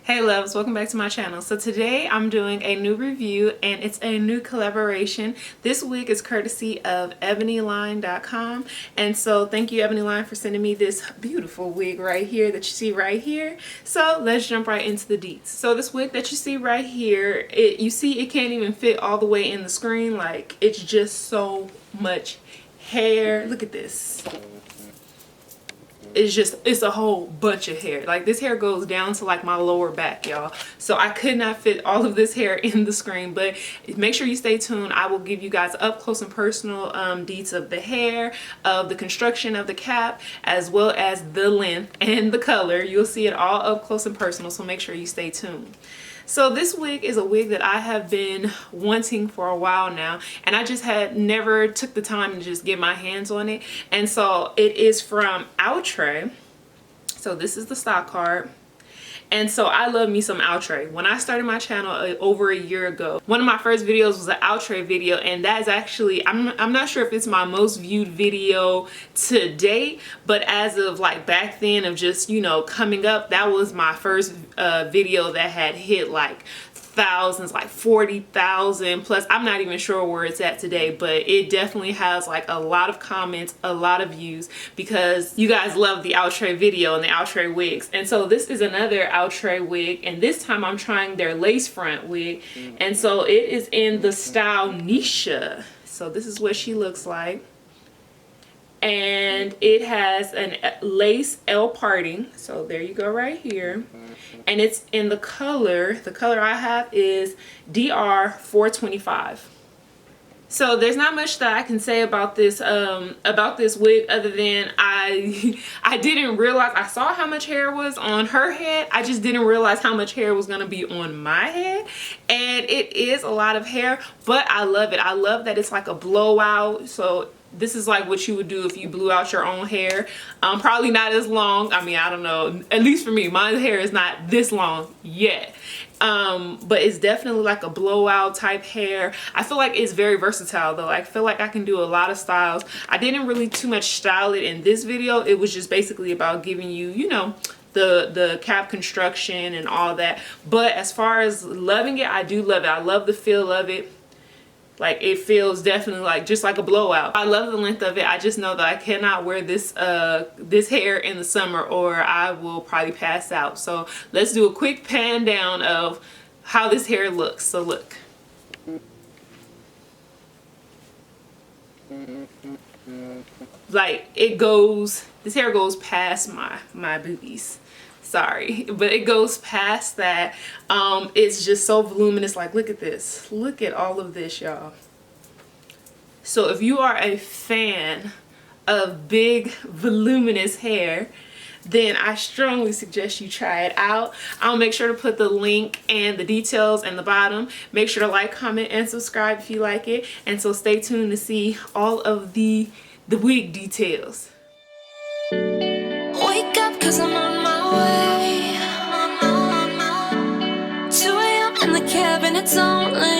Hey loves, welcome back to my channel. So today I'm doing a new review and it's a new collaboration. This wig is courtesy of Ebonyline.com, and so thank you Ebonyline for sending me this beautiful wig right here that you see right here. So let's jump right into the deets. So this wig that you see right here, you see it can't even fit all the way in the screen. Like, it's just so much hair. Look at this. It's a whole bunch of hair. Like, this hair goes down to like my lower back, y'all. So I could not fit all of this hair in the screen, but make sure you stay tuned. I will give you guys up close and personal deets of the hair, of the construction of the cap, as well as the length and the color. You'll see it all up close and personal, so make sure you stay tuned. So this wig is a wig that I have been wanting for a while now, and I just had never took the time to just get my hands on it. And so it is from Outre. So this is the stock card. And so I love me some Outre. When I started my channel over a year ago, one of my first videos was an Outre video, and that is actually, I'm not sure if it's my most viewed video to date, but as of like back then of just, you know, coming up, that was my first video that had hit like thousands, like 40,000 plus. I'm not even sure where it's at today, but it definitely has like a lot of comments, a lot of views, because you guys love the Outre video and the Outre wigs. And so this is another Outre wig, and this time I'm trying their lace front wig, and so it is in the style Neesha. So this is what she looks like, and it has an lace L parting. So there you go right here, and it's in the color I have is DR 425. So there's not much that I can say about this wig other than I didn't realize, I saw how much hair was on her head. I just didn't realize how much hair was going to be on my head, and it is a lot of hair, but I love it. I love that it's like a blowout. So this is like what you would do if you blew out your own hair. Probably not as long. I mean, I don't know. At least for me, my hair is not this long yet. But it's definitely like a blowout type hair. I feel like it's very versatile though. I feel like I can do a lot of styles. I didn't really too much style it in this video. It was just basically about giving you, you know, the cap construction and all that. But as far as loving it, I do love it. I love the feel of it. Like, it feels definitely like just like a blowout. I love the length of it. I just know that I cannot wear this this hair in the summer or I will probably pass out. So let's do a quick pan down of how this hair looks. So look. Like, it goes, this hair goes past my boobies. Sorry, but it goes past that. It's just so voluminous. Like, look at this. Look at all of this, y'all. So if you are a fan of big voluminous hair, then I strongly suggest you try it out. I'll make sure to put the link and the details in the bottom. Make sure to like, comment, and subscribe if you like it. And so stay tuned to see all of the wig details. Wake up 'cause I'm on my way. 2 a.m. in the cabin, it's only